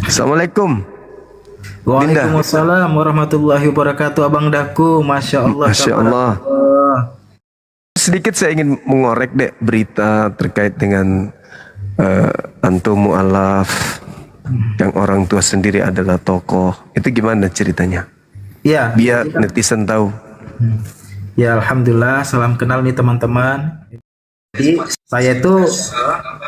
Assalamualaikum, Dinda. Waalaikumsalam warahmatullahi wabarakatuh, Abang Daku. Masya Allah, Masya Allah. tabarakallah. Sedikit saya ingin mengorek dek berita terkait dengan antum mu'alaf yang orang tua sendiri adalah tokoh. Itu gimana ceritanya? Ya, Biar netizen tahu. ya Alhamdulillah, salam kenal nih teman-teman. Jadi saya itu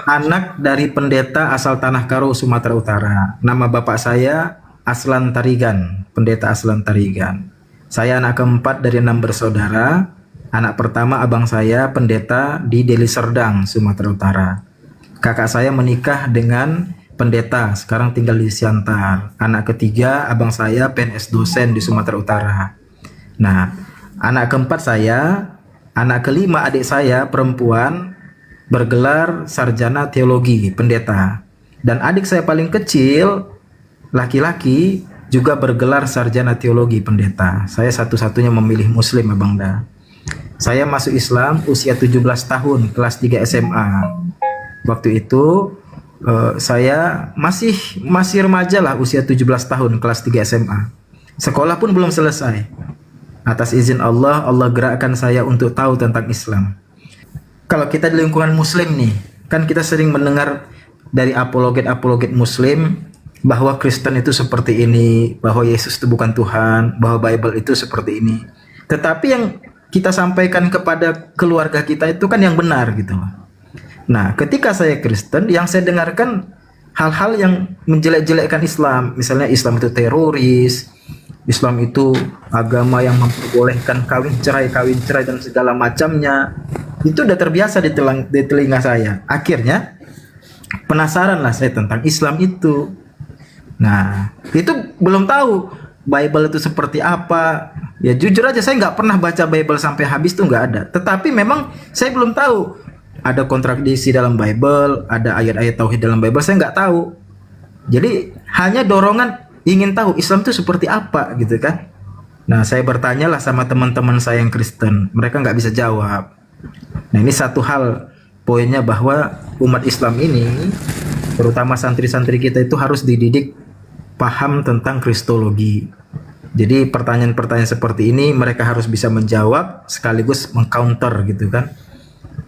anak dari pendeta asal Tanah Karo, Sumatera Utara. Nama bapak saya Aslan Tarigan, pendeta Aslan Tarigan. Saya anak keempat dari 6 bersaudara. Anak pertama abang saya pendeta di Deli Serdang, Sumatera Utara. Kakak saya menikah dengan pendeta, sekarang tinggal di Siantar. Anak ketiga abang saya PNS dosen di Sumatera Utara. Nah, anak keempat saya, anak kelima adik saya perempuan bergelar sarjana teologi, pendeta. Dan adik saya paling kecil, laki-laki, juga bergelar sarjana teologi, pendeta. Saya satu-satunya memilih muslim, Abang Da. Saya masuk Islam usia 17 tahun, kelas 3 SMA. Waktu itu saya masih remaja lah, usia 17 tahun, kelas 3 SMA. Sekolah pun belum selesai. Atas izin Allah, Allah gerakkan saya untuk tahu tentang Islam. Kalau kita di lingkungan muslim nih, kan kita sering mendengar dari apologet-apologet muslim bahwa Kristen itu seperti ini, bahwa Yesus itu bukan Tuhan, bahwa Bible itu seperti ini. Tetapi yang kita sampaikan kepada keluarga kita itu kan yang benar gitu loh. Nah, ketika saya Kristen, yang saya dengarkan hal-hal yang menjelek-jelekkan Islam. Misalnya Islam itu teroris, Islam itu agama yang memperbolehkan kawin cerai dan segala macamnya. Itu udah terbiasa di telinga saya. Akhirnya penasaran lah saya tentang Islam itu. Nah, itu belum tahu Bible itu seperti apa. Ya jujur aja saya nggak pernah baca Bible sampai habis tuh, nggak ada. Tetapi memang saya belum tahu ada kontradiksi dalam Bible, ada ayat-ayat tauhid dalam Bible, saya nggak tahu. Jadi hanya dorongan ingin tahu Islam itu seperti apa gitu kan. Nah, saya bertanya lah sama teman-teman saya yang Kristen, mereka nggak bisa jawab. Nah, ini satu hal poinnya, bahwa umat Islam ini, terutama santri-santri kita itu harus dididik paham tentang kristologi. Jadi pertanyaan-pertanyaan seperti ini mereka harus bisa menjawab sekaligus mengcounter gitu kan.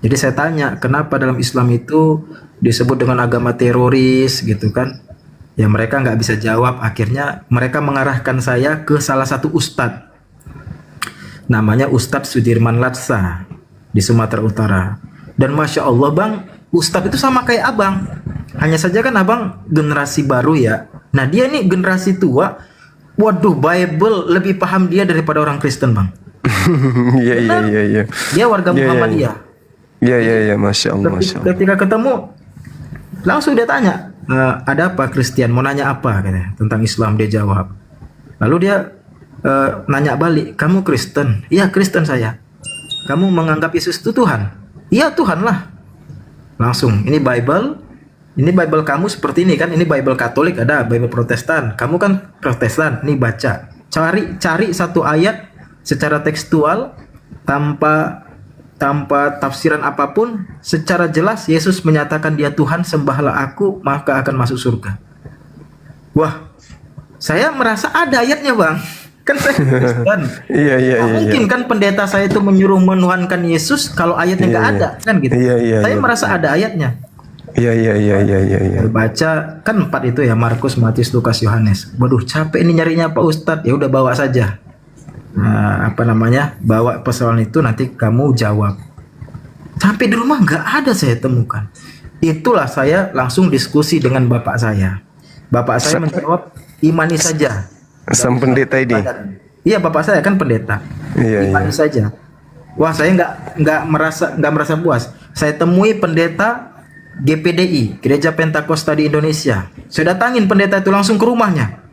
Jadi saya tanya, kenapa dalam Islam itu disebut dengan agama teroris gitu kan. Ya mereka nggak bisa jawab. Akhirnya mereka mengarahkan saya ke salah satu ustadz, namanya Ustadz Sudirman Latsa di Sumatera Utara. Dan Masya Allah Bang, ustadz itu sama kayak abang. Hanya saja kan abang generasi baru ya. Nah dia ini generasi tua. Waduh, Bible lebih paham dia daripada orang Kristen Bang. Iya iya iya iya. Dia warga Iya, iya, Muhammadiyah. Iya iya iya, Masya Allah, Masya Allah. Ketika ketemu langsung dia tanya, ada apa Kristen, mau nanya apa katanya, tentang Islam. Dia jawab. Lalu dia nanya balik, kamu Kristen? Iya Kristen saya. Kamu menganggap Yesus itu Tuhan? Iya Tuhan lah. Langsung, ini Bible kamu seperti ini kan, ini Bible Katolik, ada Bible Protestan. Kamu kan Protestan, nih baca. Cari satu ayat secara tekstual tanpa tafsiran apapun, secara jelas Yesus menyatakan dia Tuhan, sembahlah aku maka akan masuk surga. Wah, saya merasa ada ayatnya Bang. Kan saya Kristen. Iya iya iya. Mungkin kan pendeta saya itu menyuruh menuhankan Yesus kalau ayatnya nggak Iya, ada kan gitu. Iya iya. Saya Iya, merasa ada ayatnya. Iya iya iya iya iya. Iya. Baca kan 4 itu ya, Markus, Matius, Lukas, Yohanes. Waduh, capek ini nyarinya Pak Ustadz. Ya udah bawa saja. Nah, bawa persoalan itu, nanti kamu jawab. Sampai di rumah nggak ada saya temukan. Itulah saya langsung diskusi dengan bapak saya. Bapak saya menjawab, imani saja. Sang pendeta ini. Iya, bapak saya kan pendeta. Iya iya. Imani saja. Wah, saya nggak merasa puas. Saya temui pendeta GPDI, Gereja Pentakosta di Indonesia. Saya datangin pendeta itu langsung ke rumahnya.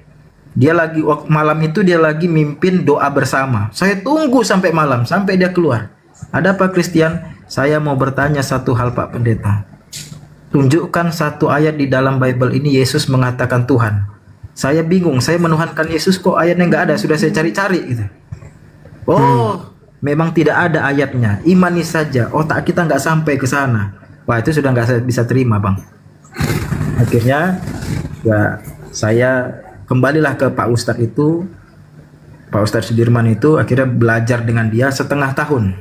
Dia lagi malam itu dia lagi mimpin doa bersama. Saya tunggu sampai malam, sampai dia keluar. Ada apa Christian? Saya mau bertanya satu hal Pak Pendeta. Tunjukkan satu ayat di dalam Bible ini Yesus mengatakan Tuhan. Saya bingung, saya menuhankan Yesus kok ayatnya nggak ada. Sudah saya cari-cari gitu. Oh, memang tidak ada ayatnya. Imani saja. Otak kita nggak sampai ke sana. Wah, itu sudah nggak bisa terima Bang. Akhirnya ya saya kembalilah ke Pak Ustadz itu, Pak Ustadz Sudirman itu, akhirnya belajar dengan dia setengah tahun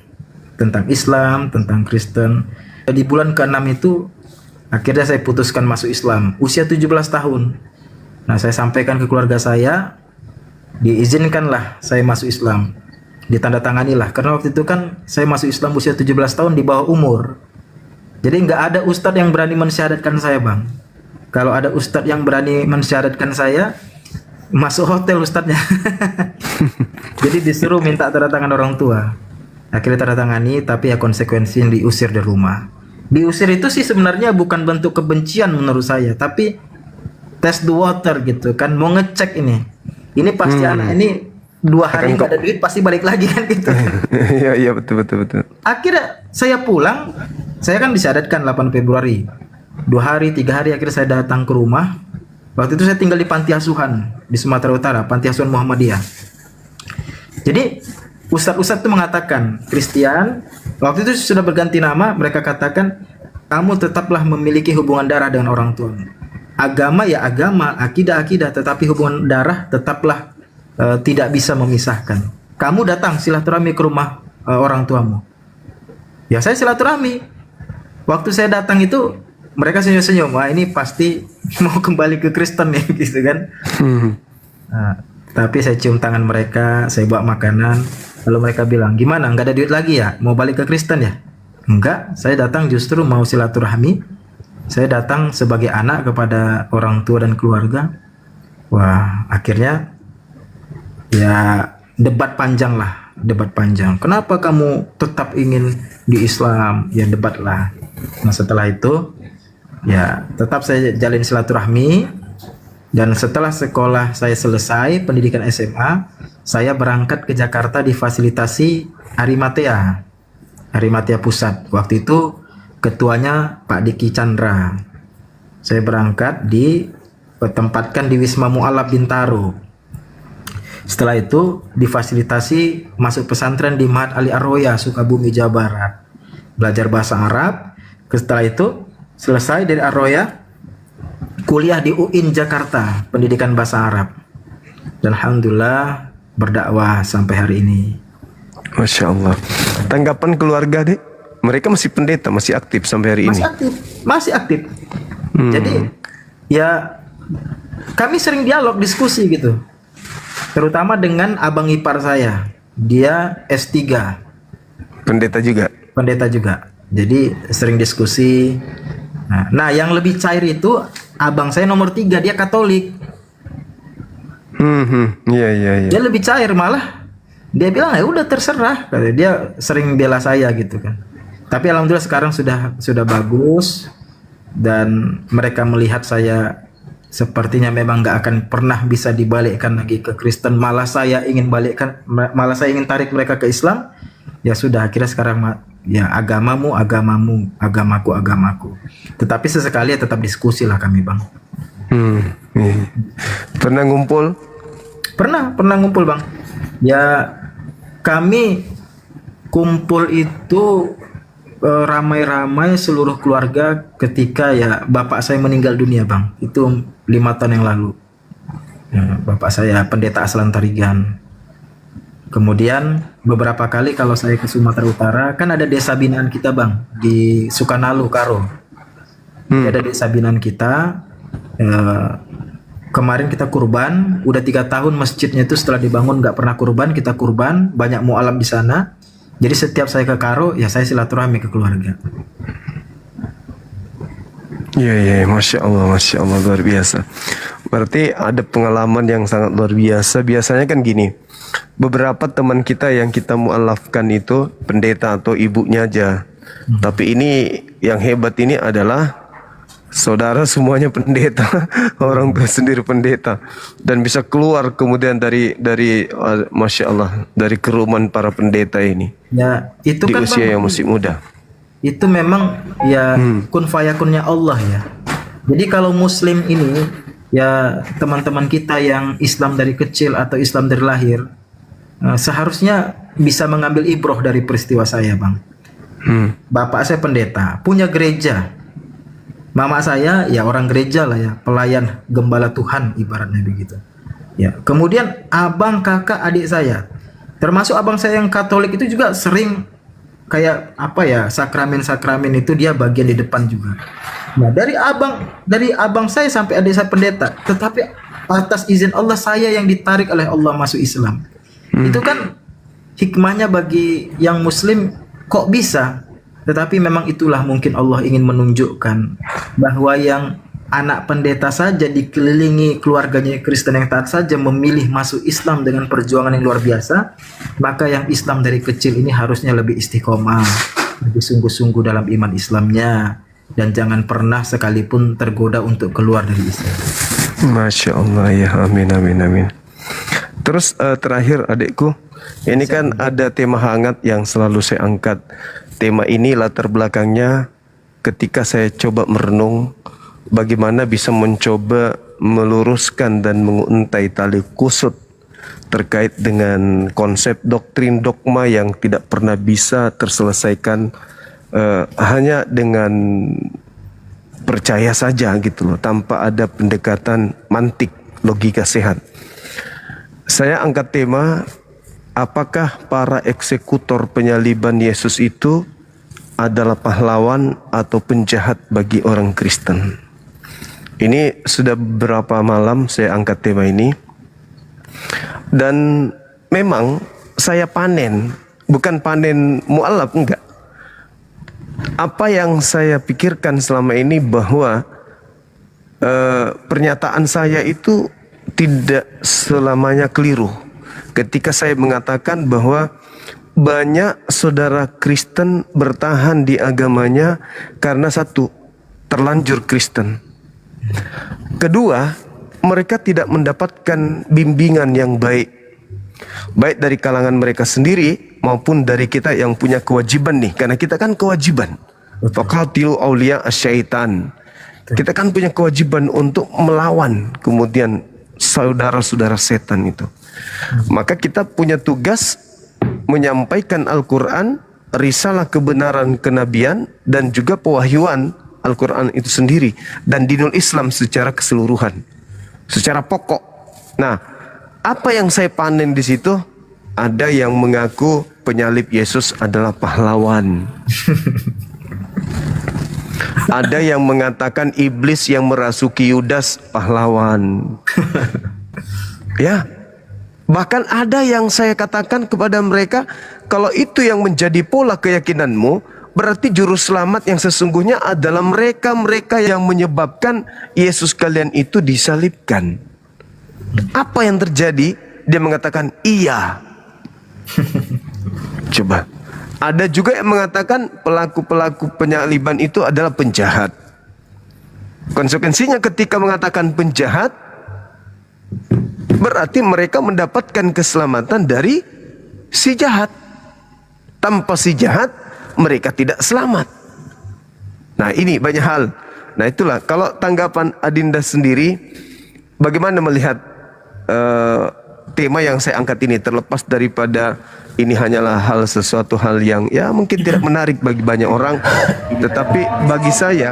tentang Islam, tentang Kristen. Di bulan ke-6 itu akhirnya saya putuskan masuk Islam, usia 17 tahun. Nah, saya sampaikan ke keluarga saya, diizinkanlah saya masuk Islam, ditandatanganilah, karena waktu itu kan saya masuk Islam usia 17 tahun di bawah umur. Jadi nggak ada ustadz yang berani mensyahadatkan saya, Bang. Kalau ada ustadz yang berani mensyahadatkan saya, masuk hotel ustadznya. Jadi disuruh minta tanda tangan orang tua. Akhirnya tanda tangani, tapi ya konsekuensi diusir dari rumah. Diusir itu sih sebenarnya bukan bentuk kebencian menurut saya, tapi test the water gitu kan, mau ngecek ini pasti anak ini 2 hari nggak ada duit pasti balik lagi kan gitu. Iya betul. Akhirnya saya pulang, saya kan disyahadatkan 8 Februari. 2 hari, 3 hari akhirnya saya datang ke rumah. Waktu itu saya tinggal di panti asuhan di Sumatera Utara, panti asuhan Muhammadiyah. Jadi ustadz-ustadz itu mengatakan, Christian, waktu itu sudah berganti nama, mereka katakan, kamu tetaplah memiliki hubungan darah dengan orang tua. Agama ya agama, akidah, tetapi hubungan darah tetaplah tidak bisa memisahkan. Kamu datang silaturahmi ke rumah orang tuamu. Ya saya silaturahmi. Waktu saya datang itu mereka senyum-senyum, wah ini pasti mau kembali ke Kristen nih gitu kan. Nah, tapi saya cium tangan mereka, saya bawa makanan, lalu mereka bilang, gimana, nggak ada duit lagi ya, mau balik ke Kristen ya? Enggak, saya datang justru mau silaturahmi. Saya datang sebagai anak kepada orang tua dan keluarga. Wah, akhirnya ya debat panjang. Kenapa kamu tetap ingin di Islam? Ya debat lah. Nah setelah itu ya tetap saya jalin silaturahmi. Dan setelah sekolah saya selesai pendidikan SMA, saya berangkat ke Jakarta difasilitasi Arimatea Pusat. Waktu itu ketuanya Pak Diki Chandra. Saya berangkat ditempatkan di Wisma Mu'alaf Bintaro. Setelah itu difasilitasi masuk pesantren di Mahat Ali Arroya, Sukabumi, Jawa Barat. Belajar bahasa Arab. Setelah itu selesai dari Arroya, kuliah di UIN Jakarta, pendidikan bahasa Arab. Dan alhamdulillah berdakwah sampai hari ini. Masya Allah. Tanggapan keluarga, Dek? Mereka masih pendeta, masih aktif sampai hari ini? Masih aktif. Jadi ya kami sering dialog, diskusi gitu. Terutama dengan abang ipar saya. Dia S3. Pendeta juga? Jadi sering diskusi. Nah yang lebih cair itu abang saya nomor 3, dia Katolik. Iya. Dia lebih cair malah. Dia bilang ya udah terserah. Dia sering bela saya gitu kan. Tapi alhamdulillah sekarang sudah bagus dan mereka melihat saya sepertinya memang nggak akan pernah bisa dibalikkan lagi ke Kristen. Malah saya ingin tarik mereka ke Islam. Ya sudah, akhirnya sekarang ya agamamu, agamaku. Tetapi sesekali ya tetap diskusi lah kami, Bang. Iya. Pernah ngumpul? Pernah ngumpul, Bang. Ya kami kumpul itu ramai-ramai seluruh keluarga ketika ya bapak saya meninggal dunia, Bang. Itu 5 tahun yang lalu. Ya, bapak saya pendeta asal Tarigan. Kemudian beberapa kali kalau saya ke Sumatera Utara, kan ada desa binaan kita, Bang, di Sukanalu, Karo. Ada desa binaan kita. Kemarin kita kurban, udah 3 tahun masjidnya itu setelah dibangun nggak pernah kurban, kita kurban, banyak mu'alaf di sana. Jadi setiap saya ke Karo, ya saya silaturahmi ke keluarga. Iya, Masya Allah, luar biasa. Berarti ada pengalaman yang sangat luar biasa. Biasanya kan gini, beberapa teman kita yang kita mu'alafkan itu pendeta atau ibunya aja. Tapi ini yang hebat ini adalah saudara semuanya pendeta, orang tua sendiri pendeta, dan bisa keluar kemudian dari Masya Allah, dari keruman para pendeta ini. Ya itu di kan usia Bang, yang masih muda. itu memang ya kun fayakunnya Allah ya. Jadi kalau Muslim ini ya teman-teman kita yang Islam dari kecil atau Islam dari lahir, seharusnya bisa mengambil ibroh dari peristiwa saya, Bang. Bapak saya pendeta, punya gereja. Mama saya ya orang gereja lah ya, pelayan gembala Tuhan ibaratnya begitu. Ya, kemudian abang, kakak, adik saya, termasuk abang saya yang Katolik itu juga sering kayak apa ya, sakramen-sakramen itu dia bagian di depan juga. Nah, dari abang saya sampai adik saya pendeta, tetapi atas izin Allah saya yang ditarik oleh Allah masuk Islam. Itu kan hikmahnya bagi yang muslim, kok bisa? Tetapi memang itulah mungkin Allah ingin menunjukkan bahwa yang anak pendeta saja dikelilingi keluarganya Kristen yang taat saja memilih masuk Islam dengan perjuangan yang luar biasa, maka yang Islam dari kecil ini harusnya lebih istiqomah, lebih sungguh-sungguh dalam iman Islamnya, dan jangan pernah sekalipun tergoda untuk keluar dari Islam. Masya Allah ya, amin amin amin. Terus terakhir adikku, ini kan ada tema hangat yang selalu saya angkat. Tema ini latar belakangnya ketika saya coba merenung bagaimana bisa mencoba meluruskan dan menguntai tali kusut terkait dengan konsep doktrin dogma yang tidak pernah bisa terselesaikan hanya dengan percaya saja gitu loh, tanpa ada pendekatan mantik, logika sehat. Saya angkat tema, apakah para eksekutor penyaliban Yesus itu adalah pahlawan atau penjahat bagi orang Kristen? Ini sudah beberapa malam saya angkat tema ini, dan memang saya panen, bukan panen mu'alaf, enggak. Apa yang saya pikirkan selama ini bahwa pernyataan saya itu tidak selamanya keliru ketika saya mengatakan bahwa banyak saudara Kristen bertahan di agamanya karena satu, terlanjur Kristen. Kedua, mereka tidak mendapatkan bimbingan yang baik, baik dari kalangan mereka sendiri maupun dari kita yang punya kewajiban nih, karena kita kan kewajiban. Faqatilu awliya asyaitan. Kita kan punya kewajiban untuk melawan kemudian saudara-saudara setan itu. Maka kita punya tugas menyampaikan Al-Quran, risalah kebenaran kenabian, dan juga pewahyuan Al-Quran itu sendiri, dan dinul Islam secara keseluruhan, secara pokok. Nah, apa yang saya panen di situ? Ada yang mengaku penyalib Yesus adalah pahlawan. Ada yang mengatakan iblis yang merasuki Yudas pahlawan. Ya, bahkan ada yang saya katakan kepada mereka, kalau itu yang menjadi pola keyakinanmu, berarti juru selamat yang sesungguhnya adalah mereka-mereka yang menyebabkan Yesus kalian itu disalibkan. Apa yang terjadi? Dia mengatakan iya. Coba. Ada juga yang mengatakan pelaku-pelaku penyaliban itu adalah penjahat. Konsekuensinya ketika mengatakan penjahat, berarti mereka mendapatkan keselamatan dari si jahat. Tanpa si jahat, mereka tidak selamat. Nah, ini banyak hal. Nah, itulah kalau tanggapan Adinda sendiri, bagaimana melihat tema yang saya angkat ini, terlepas daripada ini hanyalah sesuatu hal yang ya mungkin tidak menarik bagi banyak orang, tetapi bagi saya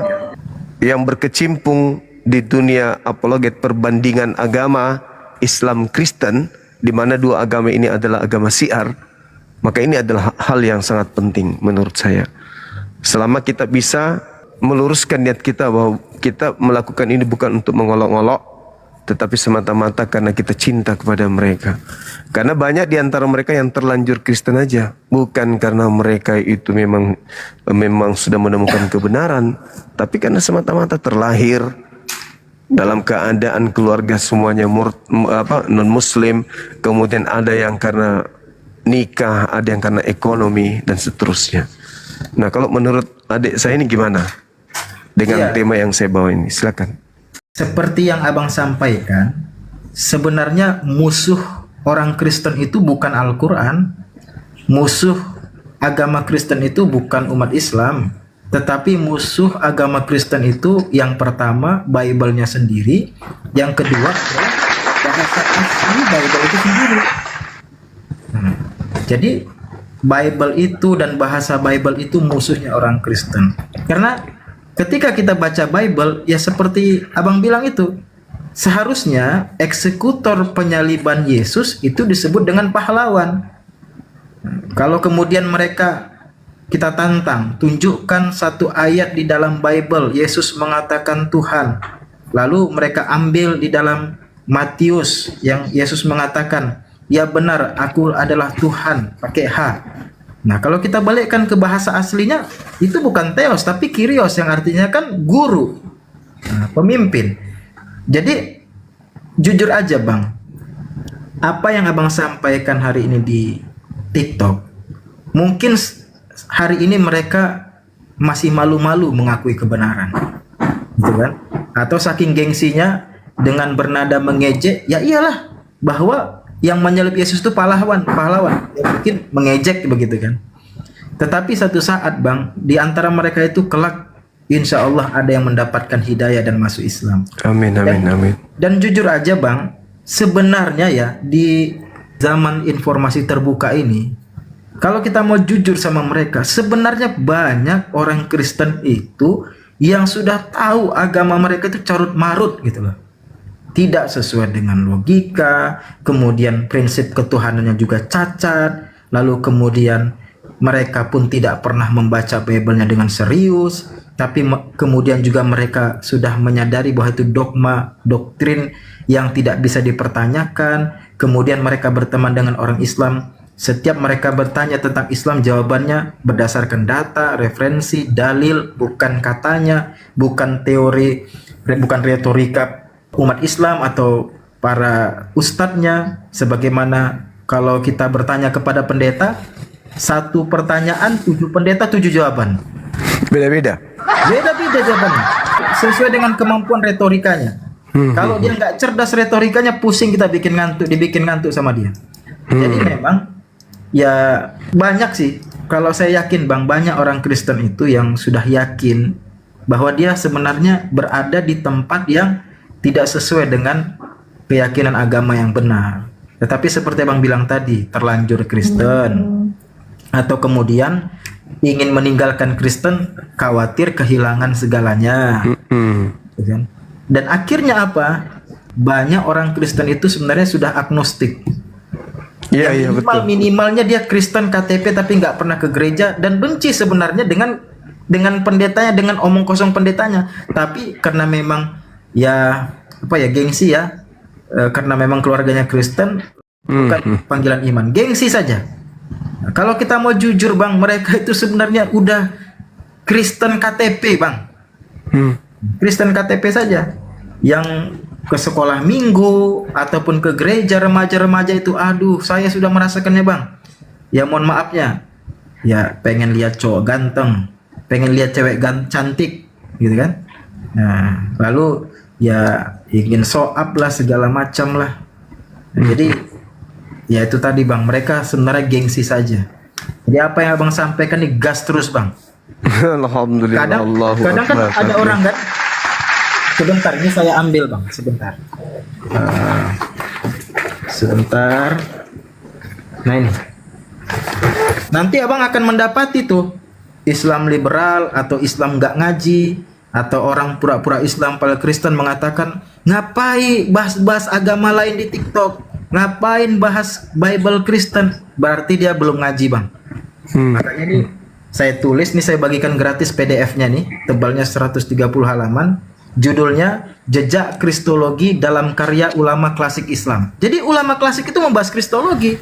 yang berkecimpung di dunia apologet perbandingan agama Islam Kristen, di mana dua agama ini adalah agama syiar, maka ini adalah hal yang sangat penting menurut saya. Selama kita bisa meluruskan niat kita bahwa kita melakukan ini bukan untuk mengolok-olok, tetapi semata-mata karena kita cinta kepada mereka. Karena banyak di antara mereka yang terlanjur Kristen aja, bukan karena mereka itu memang sudah menemukan kebenaran, tapi karena semata-mata terlahir dalam keadaan keluarga semuanya non muslim, kemudian ada yang karena nikah, ada yang karena ekonomi, dan seterusnya. Nah, kalau menurut adik saya ini gimana dengan tema yang saya bawa ini? Silakan. Seperti yang abang sampaikan, sebenarnya musuh orang Kristen itu bukan Al-Quran, musuh agama Kristen itu bukan umat Islam, tetapi musuh agama Kristen itu yang pertama Bible-nya sendiri, yang kedua adalah bahasa asli Bible itu sendiri. Jadi Bible itu dan bahasa Bible itu musuhnya orang Kristen. Karena ketika kita baca Bible, ya seperti abang bilang itu, seharusnya eksekutor penyaliban Yesus itu disebut dengan pahlawan. Kalau kemudian mereka, kita tantang, tunjukkan satu ayat di dalam Bible, Yesus mengatakan Tuhan. Lalu mereka ambil di dalam Matius yang Yesus mengatakan, ya benar, aku adalah Tuhan, pakai H. Nah, kalau kita balikkan ke bahasa aslinya, itu bukan Theos, tapi Kyrios, yang artinya kan guru, pemimpin. Jadi, jujur aja bang, apa yang abang sampaikan hari ini di TikTok, mungkin hari ini mereka masih malu-malu mengakui kebenaran, gitu kan? Atau saking gengsinya dengan bernada mengejek, ya iyalah bahwa yang menyalib Yesus itu pahlawan. Ya, mungkin mengejek begitu kan. Tetapi satu saat bang, di antara mereka itu kelak insya Allah ada yang mendapatkan hidayah dan masuk Islam. Amin, amin, amin. Dan jujur aja bang, sebenarnya ya di zaman informasi terbuka ini, kalau kita mau jujur sama mereka, sebenarnya banyak orang Kristen itu yang sudah tahu agama mereka itu carut marut gitu loh. Tidak sesuai dengan logika, kemudian prinsip ketuhanannya juga cacat, lalu kemudian mereka pun tidak pernah membaca Bible-nya dengan serius, tapi kemudian juga mereka sudah menyadari bahwa itu dogma, doktrin yang tidak bisa dipertanyakan. Kemudian mereka berteman dengan orang Islam, setiap mereka bertanya tentang Islam, jawabannya berdasarkan data, referensi, dalil, bukan katanya, bukan teori, bukan retorika umat Islam atau para ustadznya. Sebagaimana kalau kita bertanya kepada pendeta, satu pertanyaan 7 pendeta 7 jawaban. Beda-beda. Beda-beda jawabannya, sesuai dengan kemampuan retorikanya. Kalau dia nggak cerdas retorikanya, pusing kita dibikin ngantuk sama dia. Jadi memang ya banyak sih. Kalau saya yakin bang, banyak orang Kristen itu yang sudah yakin bahwa dia sebenarnya berada di tempat yang tidak sesuai dengan keyakinan agama yang benar. Tetapi seperti abang bilang tadi, terlanjur Kristen, atau kemudian ingin meninggalkan Kristen, khawatir kehilangan segalanya. Dan akhirnya apa? Banyak orang Kristen itu sebenarnya sudah agnostik. Iya, betul. Minimalnya dia Kristen KTP tapi nggak pernah ke gereja, dan benci sebenarnya dengan pendetanya, dengan omong kosong pendetanya. Tapi karena memang ya apa ya, gengsi ya, karena memang keluarganya Kristen, bukan panggilan iman, gengsi saja. Nah, kalau kita mau jujur bang, mereka itu sebenarnya udah Kristen KTP bang, Kristen KTP saja, yang ke sekolah minggu ataupun ke gereja remaja-remaja itu, aduh saya sudah merasakannya bang. Ya mohon maafnya, ya pengen lihat cowok ganteng, pengen lihat cewek cantik gitu kan. Nah lalu ya ingin show up lah, segala macam lah. Nah, jadi ya itu tadi bang, mereka sebenarnya gengsi saja. Jadi apa yang abang sampaikan nih, gas terus bang. Alhamdulillah. Kadang kan ada orang kan, sebentar ini saya ambil bang, sebentar. Sebentar. Nah ini, nanti abang akan mendapati tuh Islam liberal atau Islam nggak ngaji, atau orang pura-pura Islam pada Kristen mengatakan, ngapain bahas-bahas agama lain di TikTok, ngapain bahas Bible Kristen, berarti dia belum ngaji bang. Makanya nih saya tulis nih, saya bagikan gratis PDF-nya nih, tebalnya 130 halaman, judulnya Jejak Kristologi dalam Karya Ulama Klasik Islam. Jadi ulama klasik itu membahas kristologi.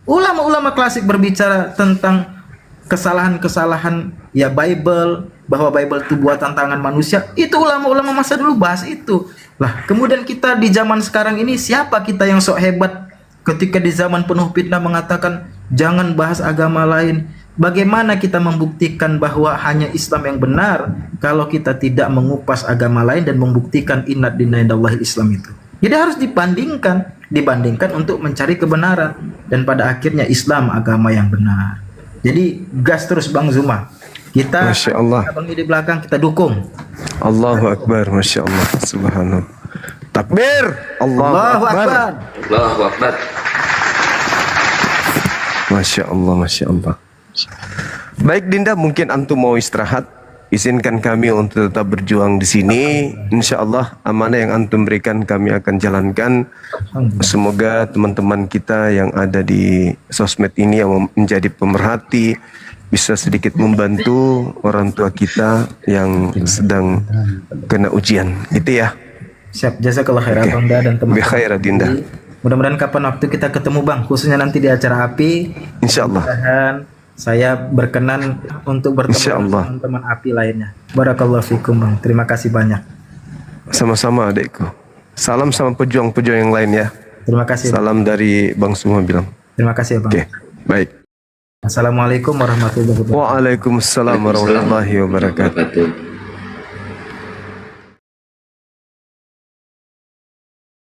Ulama-ulama klasik berbicara tentang kesalahan-kesalahan ya Bible, bahwa Bible itu buatan tangan manusia. Itu ulama-ulama masa dulu bahas itu. Lah, kemudian kita di zaman sekarang ini, siapa kita yang sok hebat ketika di zaman penuh fitnah mengatakan jangan bahas agama lain? Bagaimana kita membuktikan bahwa hanya Islam yang benar kalau kita tidak mengupas agama lain dan membuktikan inna dina indallahi Islam itu? Jadi harus dibandingkan untuk mencari kebenaran, dan pada akhirnya Islam agama yang benar. Jadi gas terus Bang Zuma. Kita, Masya Allah. Abang di belakang kita dukung. Allahu Akbar, Masya Allah, Subhanallah. Takbir, Allahu Akbar. Allahu Akbar. Masya Allah, Masya Allah. Baik Dinda, mungkin antum mau istirahat. izinkan kami untuk tetap berjuang di sini. Insya Allah amanah yang antum berikan kami akan jalankan. Semoga teman-teman kita yang ada di sosmed ini yang menjadi pemerhati bisa sedikit membantu orang tua kita yang sedang kena ujian. Itu ya. Siap, jazakallah khairan Bunda dan Bi teman-teman. khair Dinda. Mudah-mudahan kapan waktu kita ketemu Bang, khususnya nanti di acara API. Insya Allah. Mudah-mudahan saya berkenan untuk bertemu Insya dengan Allah. teman-teman API lainnya. Barakallahu fikum Bang. Terima kasih banyak. Sama-sama adikku. Salam sama pejuang-pejuang yang lain ya. Terima kasih. Salam dari Bang Semua bilang. Terima kasih ya Bang. Oke, baik. Assalamualaikum warahmatullahi wabarakatuh. Waalaikumsalam warahmatullahi wabarakatuh. wabarakatuh.